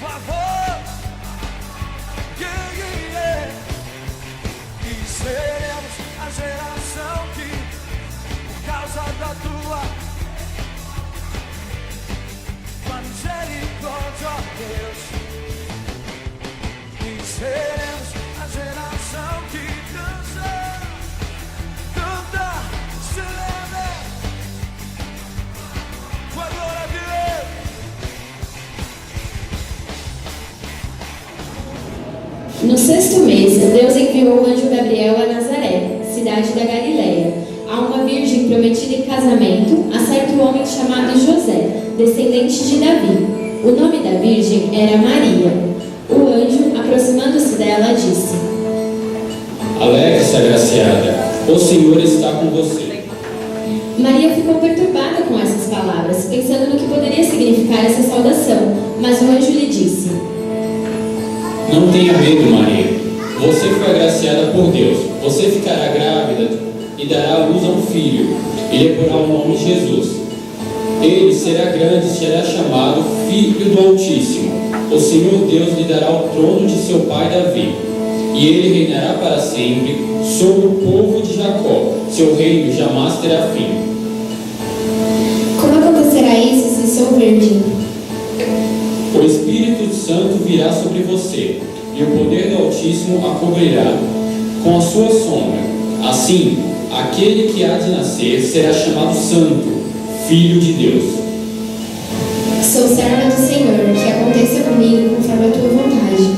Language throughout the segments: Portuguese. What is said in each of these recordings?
favor. E seremos a geração que, por causa da tua misericórdia, ó Deus, e seremos a geração que canta, celebra com a glória de Deus. No 6º mês, Deus enviou o anjo Gabriel a Nazaré, cidade da Galileia, a uma virgem prometida em casamento a certo homem chamado José, descendente de Davi. O nome da virgem era Maria. O anjo, aproximando-se dela, disse: Alegre-se, agraciada, o Senhor está com você. Maria ficou perturbada com essas palavras, pensando no que poderia significar essa saudação, mas o anjo lhe disse: Não tenha medo, Maria. Você foi agraciada por Deus. Você ficará grávida e dará à luz a um filho, e lhe porá o nome Jesus. Ele será grande e será chamado Filho do Altíssimo. O Senhor Deus lhe dará o trono de seu pai Davi, e ele reinará para sempre sobre o povo de Jacó. Seu reino jamais terá fim. Como acontecerá isso se sou virgem? O Espírito Santo virá sobre você, e o poder do Altíssimo a cobrirá com a sua sombra. Assim, aquele que há de nascer será chamado Santo, Filho de Deus. Sou serva do Senhor, que aconteça comigo conforme a tua vontade.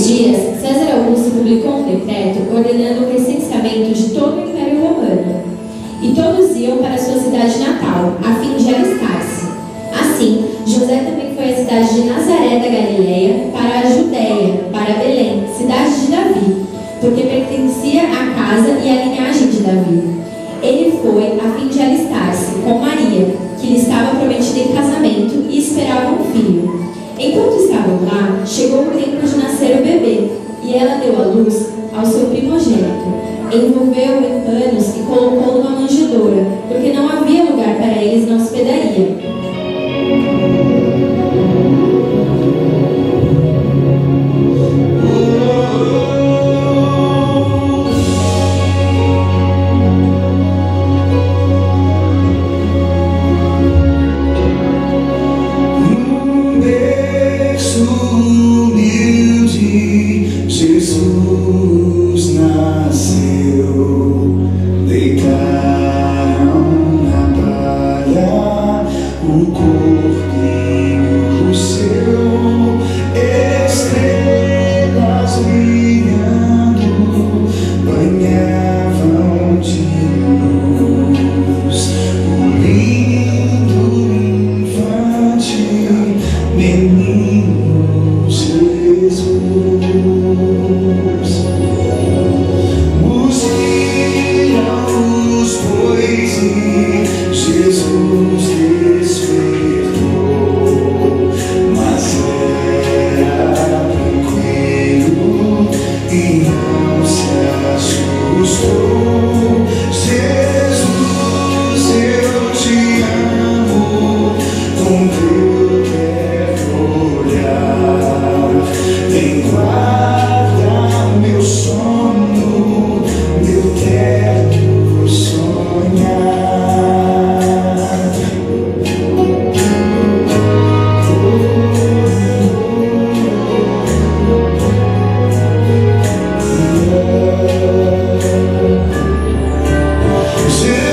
Naqueles dias, César Augusto publicou um decreto ordenando o recenseamento de todo o Império Romano. E todos iam para sua cidade natal, a fim de alistar-se. Assim, José também foi à cidade de Nazaré da Galileia, para a Judéia, para Belém, cidade de Davi, porque pertencia à casa e à linhagem de Davi. Ele foi a fim de alistar-se com Maria, que lhe estava prometida em casamento e esperava um filho. Enquanto estavam lá, chegou o tempo de nascer o bebê, e ela deu à luz ao seu primogênito. Envolveu-o em panos e colocou numa manjedoura, porque não havia lugar para eles na hospedaria. Jesus nasceu, deitaram na palha o corpinho seu, estrelas brilhando, banhavam de luz o lindo infante, menino Jesus. Os ramos, pois, e Jesus despertou, mas era tranquilo e não se assustou. Jesus, eu te amo, com teu terno olhar, vem guarda meu sono, meu terno sonhar.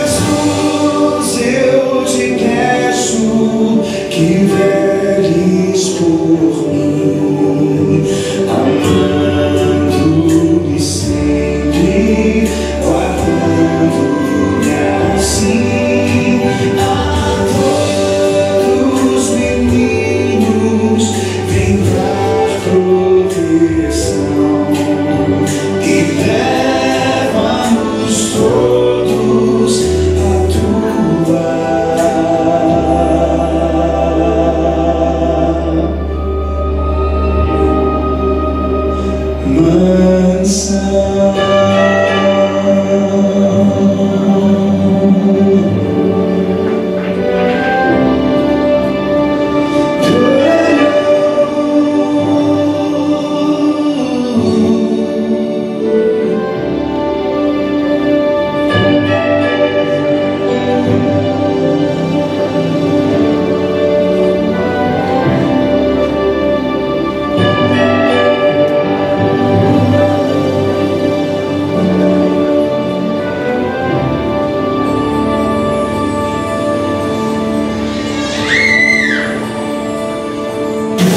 Jesus, eu te peço que veles por mim, amando-me sempre, guardando-me assim. A todos os meninos vem dar proteção e leva-nos todos a tua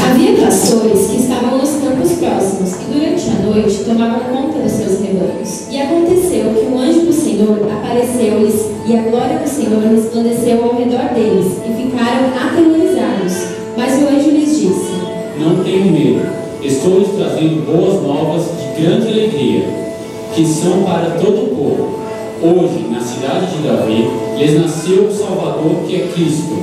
Havia pastores que estavam nos campos próximos e durante a noite tomavam conta dos seus rebanhos. E aconteceu que um anjo do Senhor apareceu-lhes e a glória do Senhor resplandeceu ao redor deles e ficaram aterrorizados. Mas o anjo lhes disse: Não tenham medo, estou lhes trazendo boas novas de grande alegria, que são para todo o povo. Hoje, na cidade de Davi, lhes nasceu o Salvador, que é Cristo,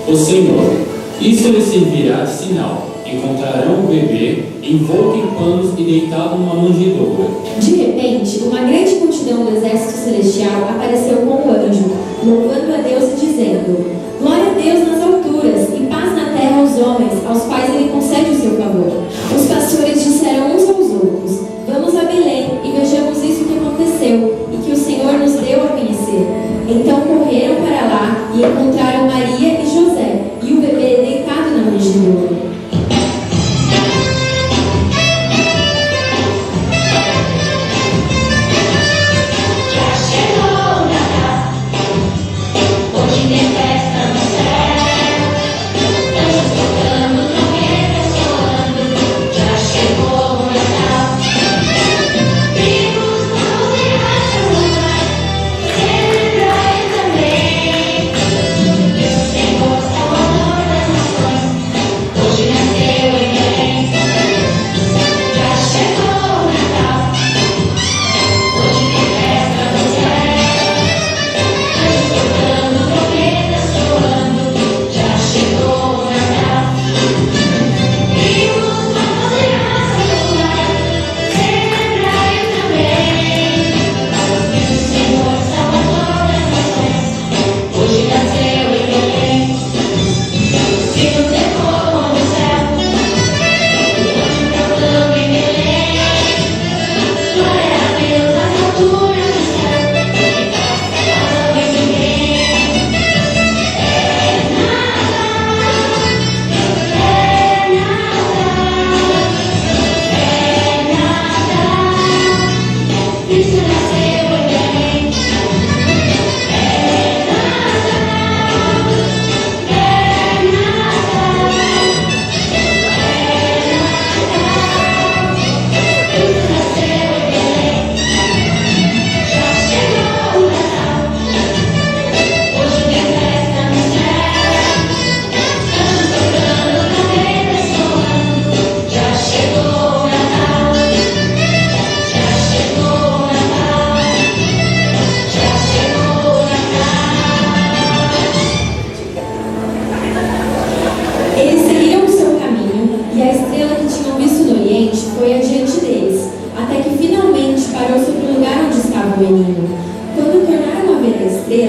o Senhor. Isso lhes servirá de sinal. Encontrarão o bebê envolto em panos e deitado numa manjedoura. De repente, uma grande multidão do exército celestial apareceu com o anjo, louvando a Deus e dizendo: Glória a Deus nas alturas e paz na terra aos homens, aos quais ele concede o seu favor. Os pastores disseram uns aos outros: Vamos a Belém e vejamos isso que aconteceu e que o Senhor nos deu a conhecer. Então correram para lá e encontraram Maria e José e o bebê deitado na manjedoura. Já chegou o Natal, hoje tem festa no céu.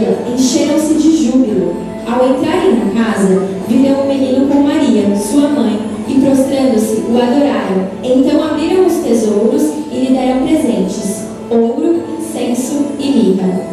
vê-la, encheram-se de júbilo. Ao entrarem na casa, viram o menino com Maria, sua mãe, e prostrando-se, o adoraram. Então abriram os tesouros e lhe deram presentes: ouro, incenso e mirra.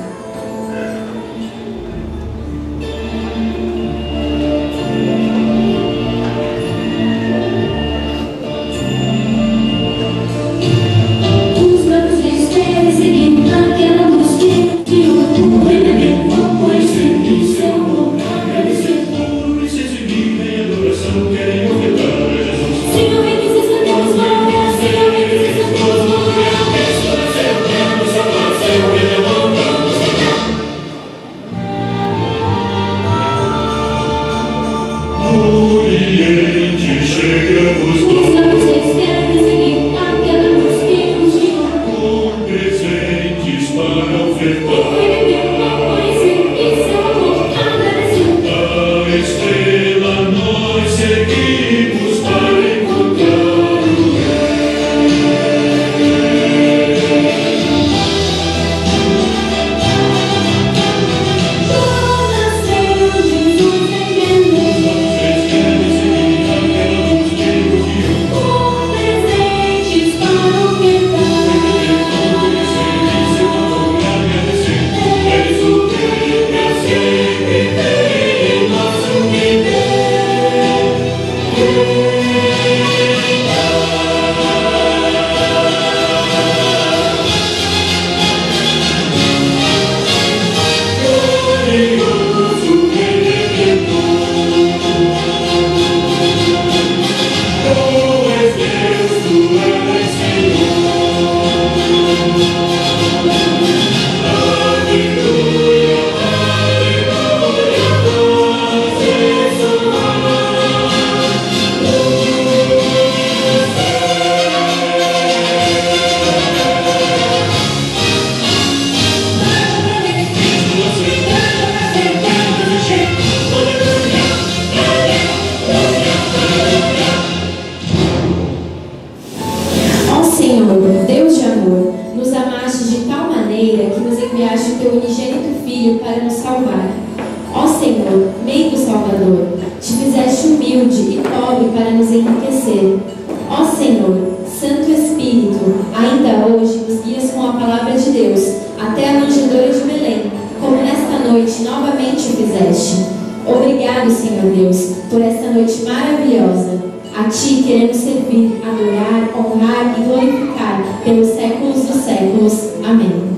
Obrigado, Senhor Deus, por esta noite maravilhosa. A Ti queremos servir, adorar, honrar e glorificar pelos séculos dos séculos. Amém.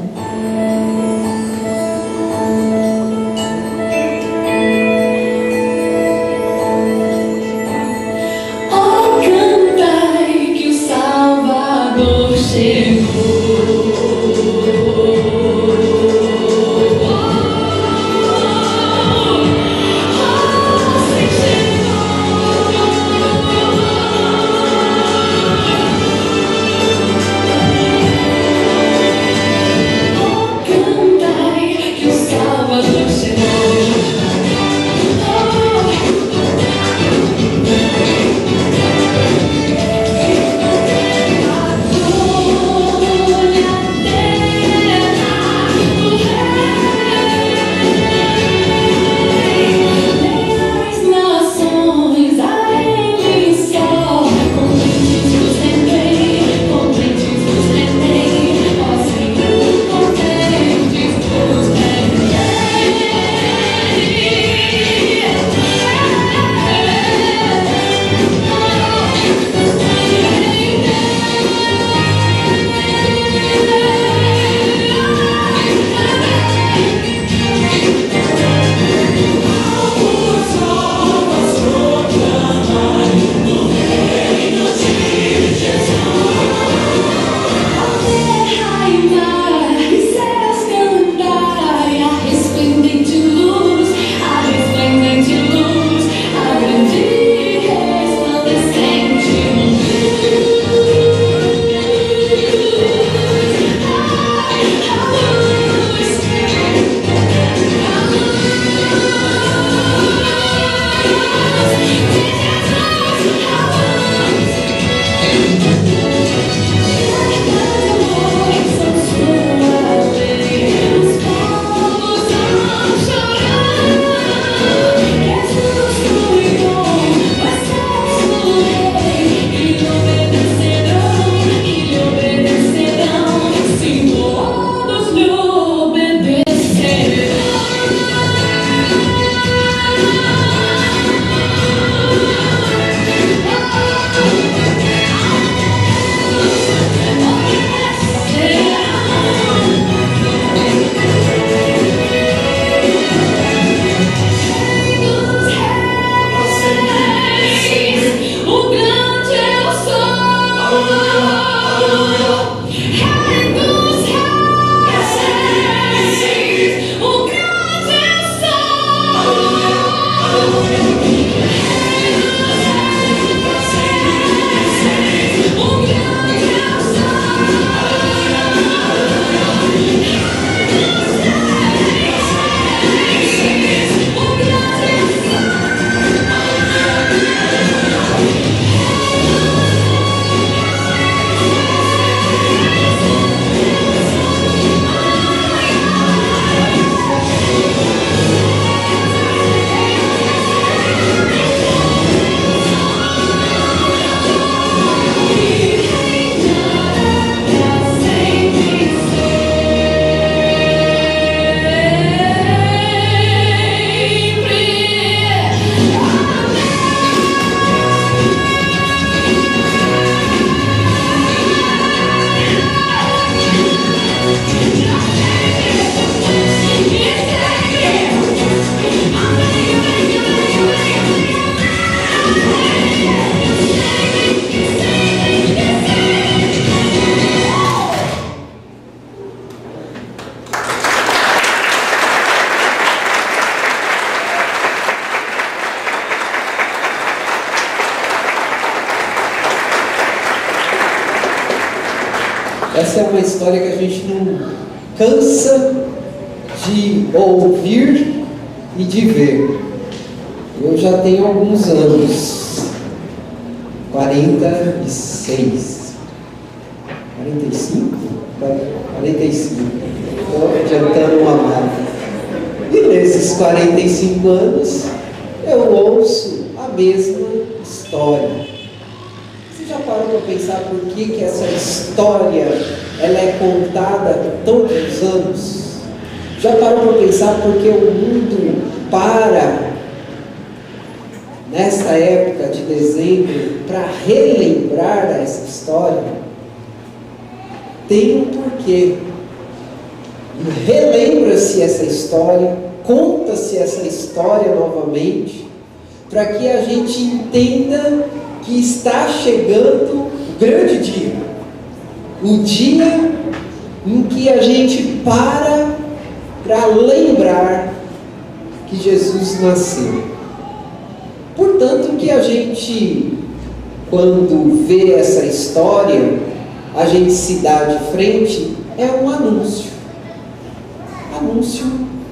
Essa é uma história que a gente não cansa de ouvir e de ver. Eu já tenho alguns anos, 46, 45? 45, estou adiantando uma marca. E nesses 45 anos, eu ouço a mesma história. Você já parou para pensar por que essa história ela é contada todos os anos? Já parou para pensar por que o mundo para nesta época de dezembro para relembrar essa história? Tem um porquê. Relembra-se essa história, conta-se essa história novamente, para que a gente entenda que está chegando o grande dia, o dia em que a gente para lembrar que Jesus nasceu. Portanto, que a gente, quando vê essa história, a gente se dá de frente, é um anúncio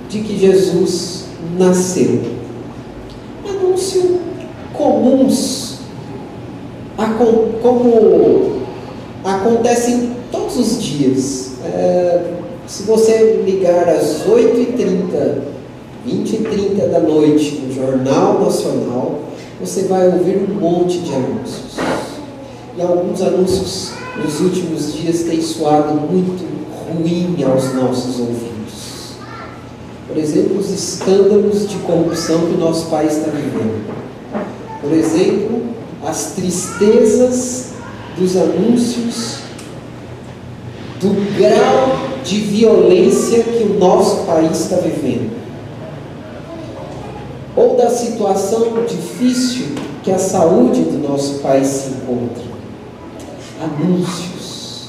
de que Jesus nasceu. Anúncio comuns, como acontecem todos os dias. Se você ligar às 8h30, 20h30 da noite no Jornal Nacional, você vai ouvir um monte de anúncios. E alguns anúncios nos últimos dias têm soado muito ruim aos nossos ouvidos. Por exemplo, os escândalos de corrupção que o nosso país está vivendo. Por exemplo, as tristezas dos anúncios do grau de violência que o nosso país está vivendo. Ou da situação difícil que a saúde do nosso país se encontra. Anúncios.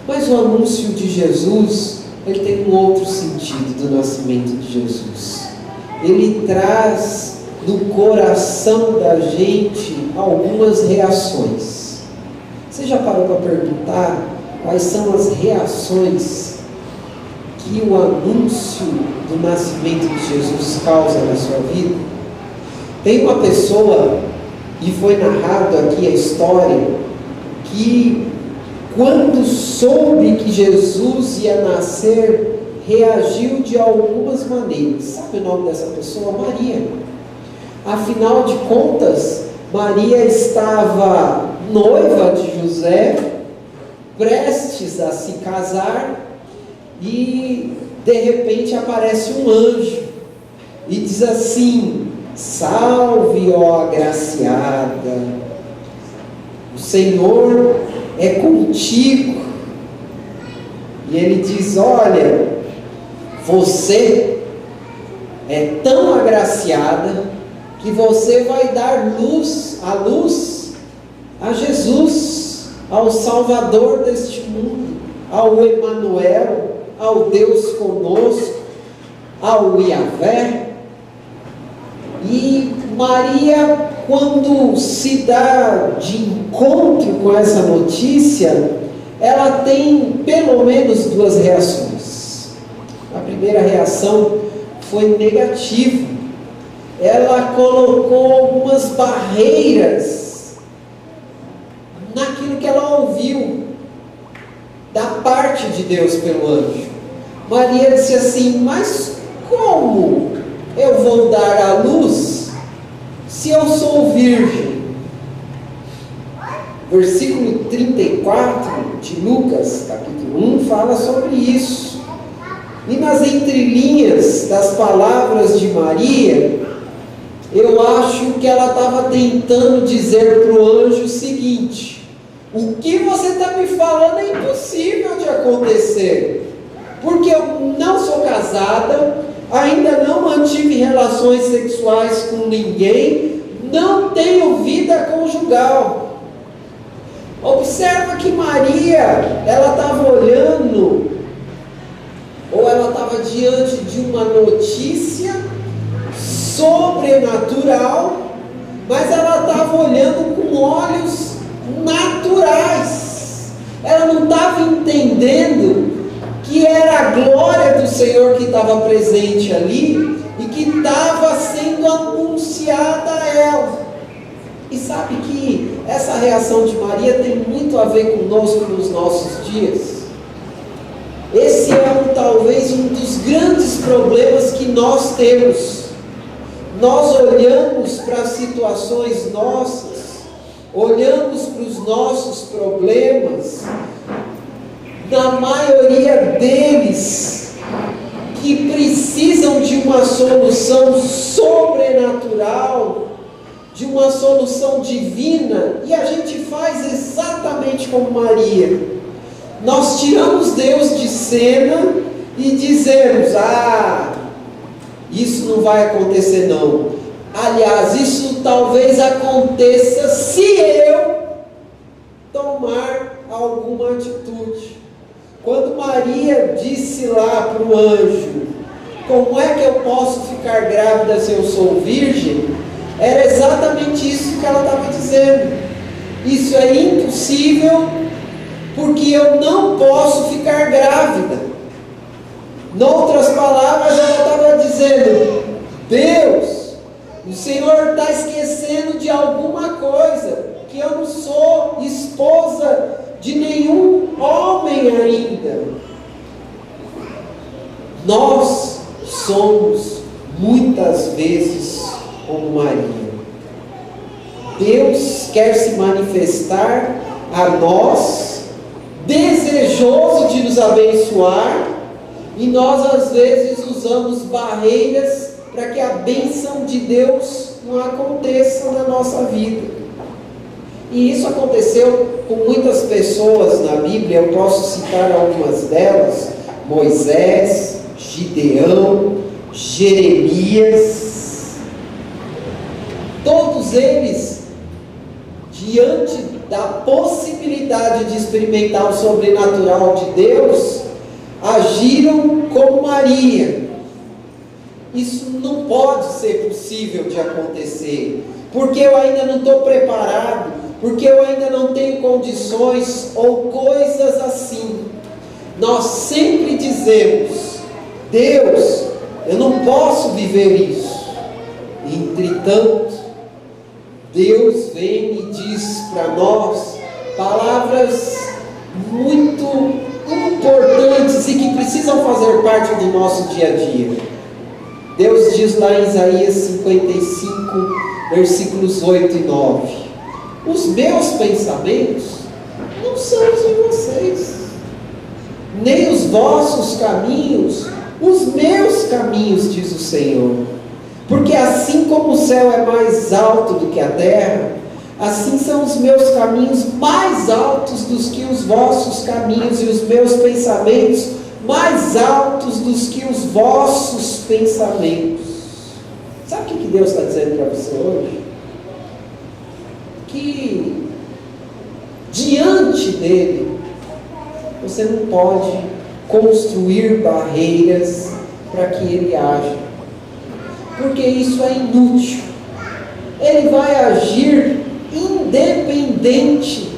Mas o anúncio de Jesus, ele tem um outro sentido do nascimento de Jesus. Ele traz no coração da gente algumas reações. Você já parou para perguntar quais são as reações que o anúncio do nascimento de Jesus causa na sua vida? Tem uma pessoa, e foi narrado aqui a história, que quando soube que Jesus ia nascer, reagiu de algumas maneiras. Sabe o nome dessa pessoa? Maria. Afinal de contas, Maria estava noiva de José, prestes a se casar, e de repente aparece um anjo e diz assim: salve, ó agraciada, o Senhor é contigo. E ele diz: olha, você é tão agraciada que você vai dar à luz a Jesus, ao Salvador deste mundo, ao Emanuel, ao Deus conosco, ao Yahvé. E Maria, quando se dá de encontro com essa notícia, ela tem pelo menos duas reações. A primeira reação foi negativa. Ela colocou algumas barreiras naquilo que ela ouviu da parte de Deus pelo anjo. Maria disse assim: mas como eu vou dar à luz se eu sou virgem? Versículo 34 de Lucas, capítulo 1, fala sobre isso. E nas entrelinhas das palavras de Maria, eu acho que ela estava tentando dizer para o anjo o seguinte: o que você está me falando é impossível de acontecer, porque eu não sou casada, ainda não mantive relações sexuais com ninguém, não tenho vida conjugal. Observa que Maria, ela estava olhando, ou ela estava diante de uma notícia sobrenatural, mas ela estava olhando com olhos naturais. ela não estava entendendo que era a glória do Senhor que estava presente ali e que estava sendo anunciada a ela. E sabe que essa reação de Maria tem muito a ver conosco nos nossos dias? Esse é talvez um dos grandes problemas que nós temos. Nós olhamos para as situações nossas, olhamos para os nossos problemas, na maioria deles, que precisam de uma solução sobrenatural, de uma solução divina, e a gente faz exatamente como Maria. Nós tiramos Deus de cena e dizemos: isso não vai acontecer não. Aliás, isso talvez aconteça se eu tomar alguma atitude. Quando Maria disse lá para o anjo: como é que eu posso ficar grávida se eu sou virgem? Era exatamente isso que ela estava dizendo. Isso é impossível, porque eu não posso ficar grávida. Noutras palavras, ela estava dizendo: Deus, o Senhor está esquecendo de alguma coisa, que eu não sou esposa de nenhum homem ainda. Nós somos muitas vezes como Maria. Deus quer se manifestar a nós, desejoso de nos abençoar, e nós às vezes usamos barreiras para que a bênção de Deus não aconteça na nossa vida. E isso aconteceu com muitas pessoas na Bíblia. Eu posso citar algumas delas: Moisés, Gideão, Jeremias. Todos eles, diante da possibilidade de experimentar o sobrenatural de Deus, agiram como Maria. Isso não pode ser possível de acontecer, porque eu ainda não estou preparado, porque eu ainda não tenho condições, ou coisas assim. Nós sempre dizemos: Deus, eu não posso viver isso. Entretanto, Deus vem e diz para nós palavras muito importantes e que precisam fazer parte do nosso dia a dia. Deus diz lá em Isaías 55, versículos 8 e 9: os meus pensamentos não são os de vocês, nem os vossos caminhos, os meus caminhos, diz o Senhor. Porque assim como o céu é mais alto do que a terra, assim são os meus caminhos mais altos do que os vossos caminhos, e os meus pensamentos mais altos do que os vossos pensamentos. Sabe o que Deus está dizendo para você hoje? Que diante dele você não pode construir barreiras para que ele haja, porque isso é inútil. Ele vai agir independente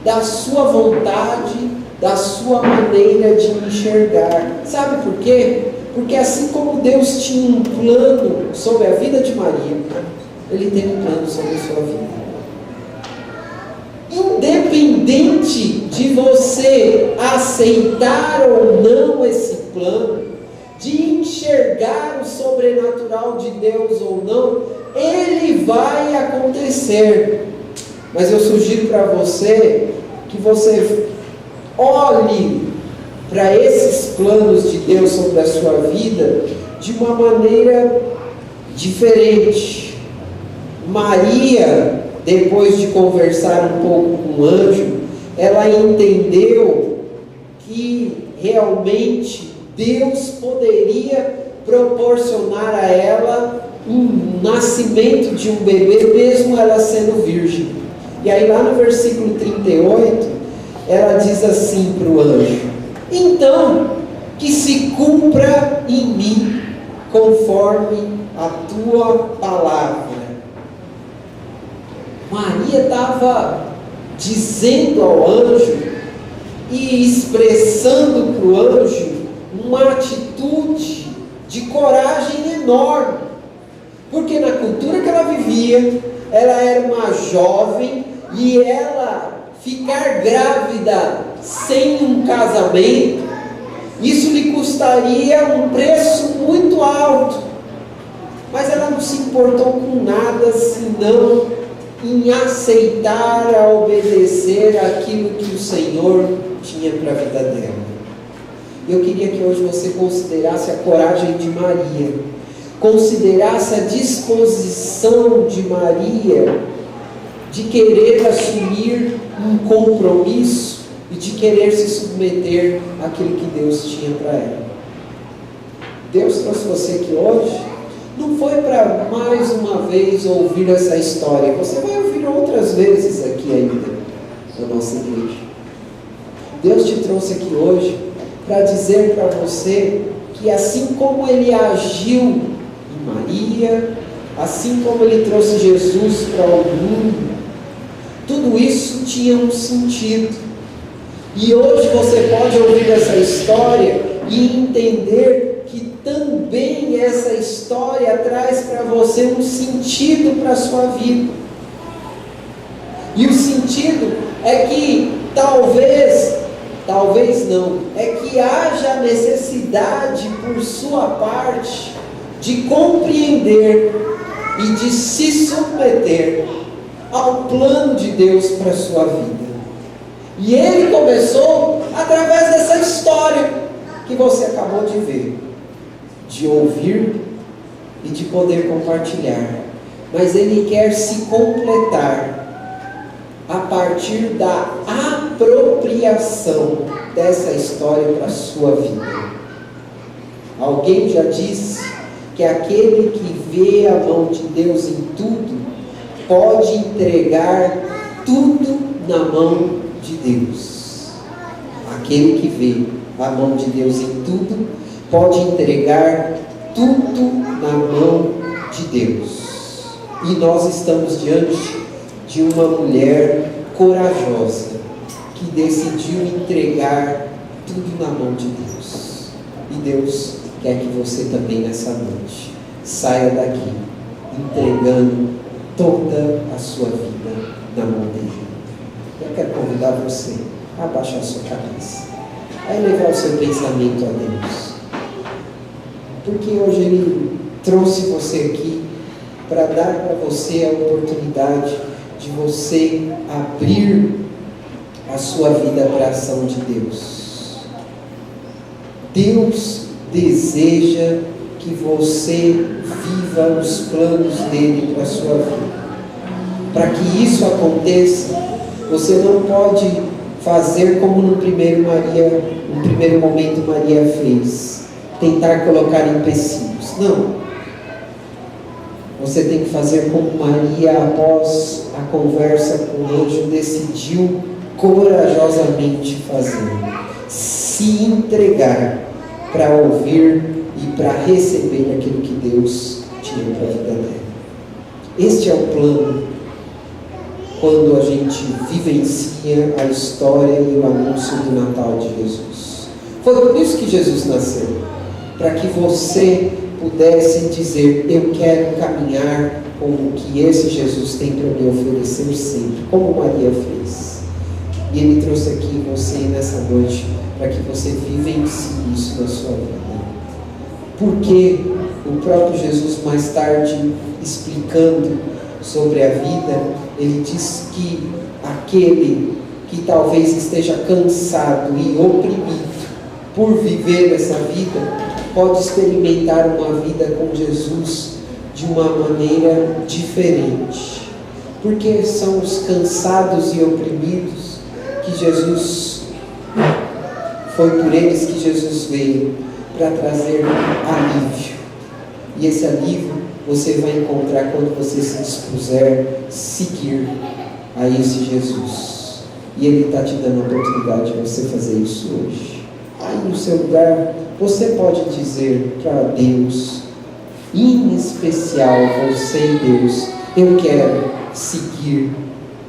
da sua vontade, da sua maneira de enxergar. Sabe por quê? Porque assim como Deus tinha um plano sobre a vida de Maria, Ele tem um plano sobre a sua vida. Independente de você aceitar ou não esse plano, de enxergar o sobrenatural de Deus ou não, ele vai acontecer. Mas eu sugiro para você que você olhe para esses planos de Deus sobre a sua vida de uma maneira diferente. Maria, depois de conversar um pouco com o anjo, ela entendeu que realmente Deus poderia proporcionar a ela um nascimento de um bebê, mesmo ela sendo virgem. E aí lá no versículo 38, ela diz assim para o anjo: então, que se cumpra em mim conforme a tua palavra. Maria estava dizendo ao anjo e expressando para o anjo uma atitude de coragem enorme, porque na cultura que ela vivia, ela era uma jovem e ela ficar grávida sem um casamento, isso lhe custaria um preço muito alto, mas ela não se importou com nada senão em aceitar, a obedecer aquilo que o Senhor tinha para a vida dela. Eu queria que hoje você considerasse a coragem de Maria, considerasse a disposição de Maria de querer assumir um compromisso e de querer se submeter àquilo que Deus tinha para ela. Deus trouxe você aqui hoje, não foi para mais uma vez ouvir essa história, você vai ouvir outras vezes aqui ainda na nossa igreja. Deus te trouxe aqui hoje para dizer para você que assim como Ele agiu em Maria, assim como Ele trouxe Jesus para o mundo, tudo isso tinha um sentido. E hoje você pode ouvir essa história e entender que também essa história traz para você um sentido para a sua vida. E o sentido é que talvez não, é que haja necessidade por sua parte de compreender e de se submeter ao plano de Deus para a sua vida. E ele começou através dessa história que você acabou de ver, de ouvir e de poder compartilhar. Mas ele quer se completar a partir da apropriação dessa história para a sua vida. Alguém já disse que aquele que vê a mão de Deus em tudo pode entregar tudo na mão de Deus. Aquele que vê a mão de Deus em tudo pode entregar tudo na mão de Deus. E nós estamos diante de uma mulher corajosa que decidiu entregar tudo na mão de Deus. E Deus quer que você também nessa noite saia daqui entregando toda a sua vida na mão dele. Eu quero convidar você a abaixar a sua cabeça, a elevar o seu pensamento a Deus, porque hoje Ele trouxe você aqui para dar para você a oportunidade de você abrir a sua vida para a ação de Deus. Deus deseja que você viva os planos dele para a sua vida. Para que isso aconteça, você não pode fazer como no primeiro momento Maria fez, tentar colocar empecilhos. Não. Você tem que fazer como Maria, após a conversa com o anjo, decidiu corajosamente fazer. Se entregar para ouvir e para receber aquilo que Deus tinha para a vida dela. Este é o plano quando a gente vivencia a história e o anúncio do Natal de Jesus. Foi por isso que Jesus nasceu, para que você pudesse dizer: eu quero caminhar com o que esse Jesus tem para me oferecer sempre, como Maria fez. E Ele trouxe aqui você nessa noite para que você vivencie isso na sua vida. Porque o próprio Jesus, mais tarde, explicando sobre a vida, Ele diz que aquele que talvez esteja cansado e oprimido por viver essa vida, pode experimentar uma vida com Jesus de uma maneira diferente. Porque são os cansados e oprimidos que Jesus, foi por eles que Jesus veio, para trazer alívio. E esse alívio você vai encontrar quando você se dispuser a seguir a esse Jesus. E Ele está te dando a oportunidade de você fazer isso hoje. Aí no seu lugar, você pode dizer para Deus, em especial você e Deus: eu quero seguir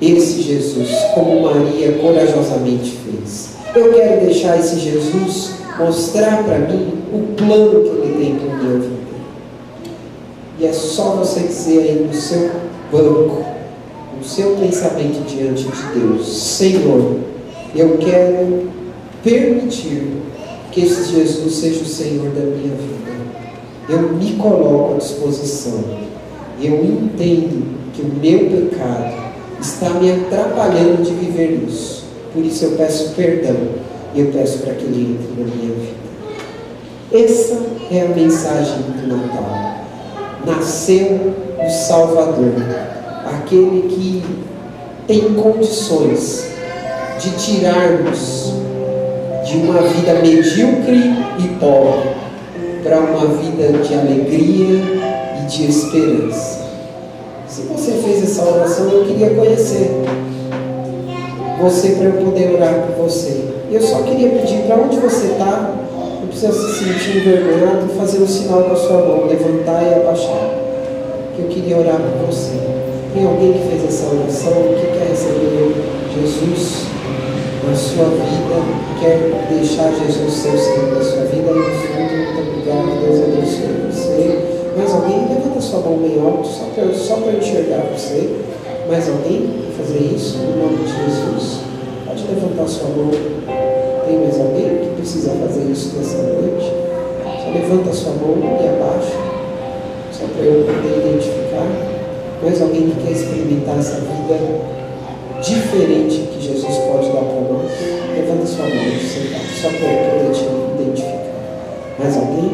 esse Jesus, como Maria corajosamente fez. Eu quero deixar esse Jesus mostrar para mim o plano que Ele tem para a minha vida. E é só você dizer aí no seu banco, no seu pensamento diante de Deus: Senhor, eu quero permitir que esse Jesus seja o Senhor da minha vida. Eu me coloco à disposição. Eu entendo que o meu pecado está me atrapalhando de viver isso. Por isso eu peço perdão e eu peço para que Ele entre na minha vida. Essa é a mensagem do Natal. Nasceu o Salvador, aquele que tem condições de tirarmos de uma vida medíocre e pobre para uma vida de alegria e de esperança. Se você fez essa oração, eu queria conhecer você para eu poder orar por você. Eu só queria pedir, para onde você está, não precisa se sentir envergonhado, fazer um sinal com a sua mão, levantar e abaixar. Que eu queria orar por você. Tem alguém que fez essa oração, que quer receber Jesus na sua vida, quer deixar Jesus ser o Senhor da sua vida? Aí no fundo, muito obrigado, Deus abençoe você. Mais alguém? Levanta sua mão bem alto, só para eu enxergar você. Mais alguém quer fazer isso no nome de Jesus? Pode levantar sua mão. Tem mais alguém que precisa fazer isso nessa noite? Só levanta sua mão e abaixa, só para eu poder identificar. Mais alguém que quer experimentar essa vida diferente que Jesus pode dar para nós? Levanta sua mão, só para eu poder te identificar. Mais alguém?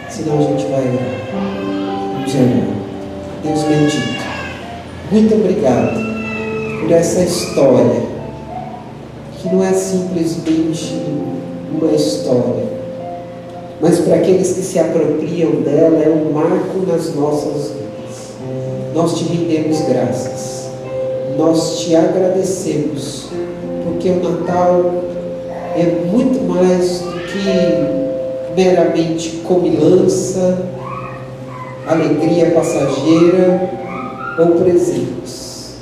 Senão a gente vai orar. Vamos orar. Deus bendito, muito obrigado por essa história, que não é simplesmente uma história, mas para aqueles que se apropriam dela é um marco nas nossas vidas. Nós te rendemos graças, nós te agradecemos, porque o Natal é muito mais do que meramente comilança, alegria passageira ou presentes.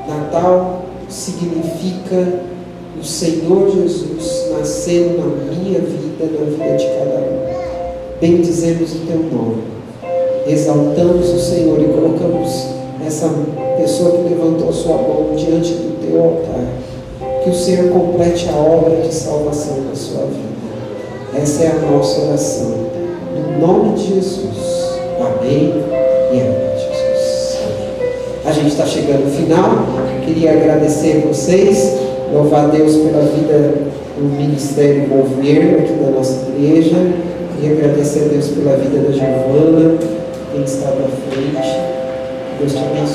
Natal significa o Senhor Jesus nascendo na minha vida, na vida de cada um. Bendizemos o teu nome, exaltamos o Senhor e colocamos essa pessoa que levantou a sua mão diante do teu altar. Que o Senhor complete a obra de salvação na sua vida. Essa é a nossa oração, no nome de Jesus. Amém e amém, Jesus. A gente está chegando no final. Queria agradecer a vocês, louvar a Deus pela vida do Ministério Mover aqui da nossa igreja. Queria agradecer a Deus pela vida da Giovana, quem está na frente. Deus te abençoe.